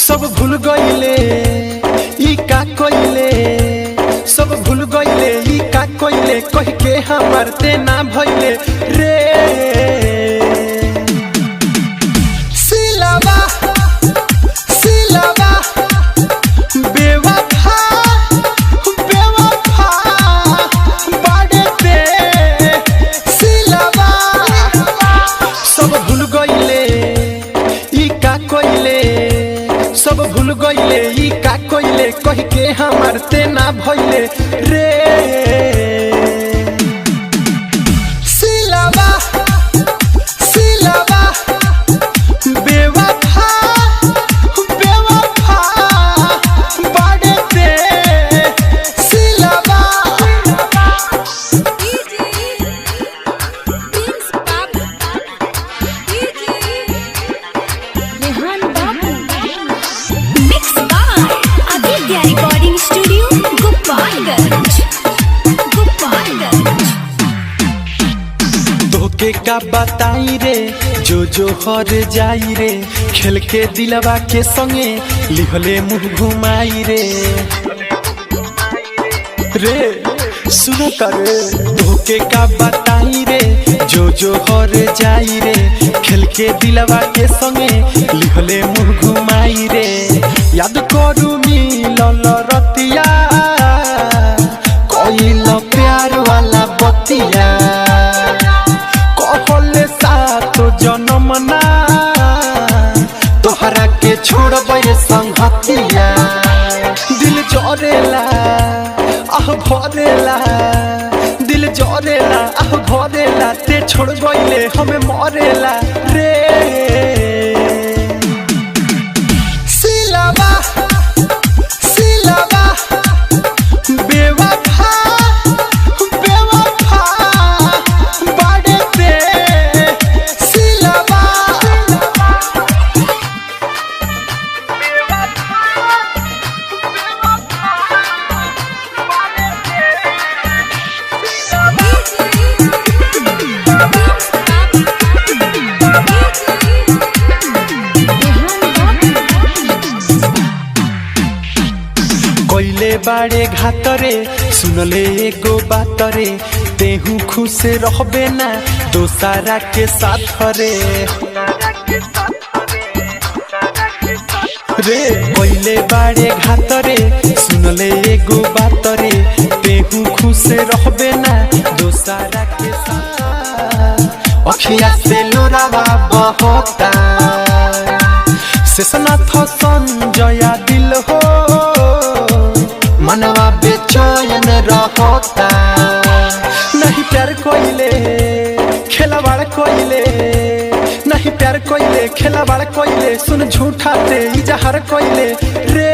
सब भूल गईले ई का कोइले, सब भूल गईले ई का कोइले, कह के हमर ते ना भइले रे। सिलावा सिलावा बेवफा बेवफा बाड़े ते सिलावा। सब भूल गईले ई का कोइले, सब भूल गईले ई का कोइले, कह के हमर ते ना भइले रे। सिलावा सिलावा बेवफा बेवफा बाड़े ते सिलावा। Recording studio Gopalganj Gopalganj. धोखे का बताई रे जो हर जाई रे, खेल के दिलवा के संगे लिहले मुँह घुमाई रे। रे सुनो करे धोखे का बताई रे जो हर जाई रे, खेल के दिलवा के संगे लिहले मुँह घुमाई रे। याद करू मिलल रतिया कोइल प्यार वाला बतिया, कहले सातो जन्म ना तोहरा के छोड़बे संगतिया। दिल जरेला आह भरेला, दिल जरेला आह भरेला, ते छोड़ गईले हमें मरेला रे। सिलावा सिलावा बेवफा बेवफा बाड़े ते सिलावा। कोइले बाड़े घातरे सुनले एगो बात रे, तेहू खुश रहबे ना दोसारा के साथ रे। रे कोइले बाड़े घातरे सुनले एगो बात रे, तेहू खुश रहबे ना दोसारा के साथ। अखिया से लोरावा बहता शेषनाथ संजया दिल हो, मनवा बेचैन रहता। नहीं प्यार कोइले खेलवाड़ कोइले, नहीं प्यार कोइले खेलवाड़ कोइले, सुन झूठा ते इजहार कोइले रे।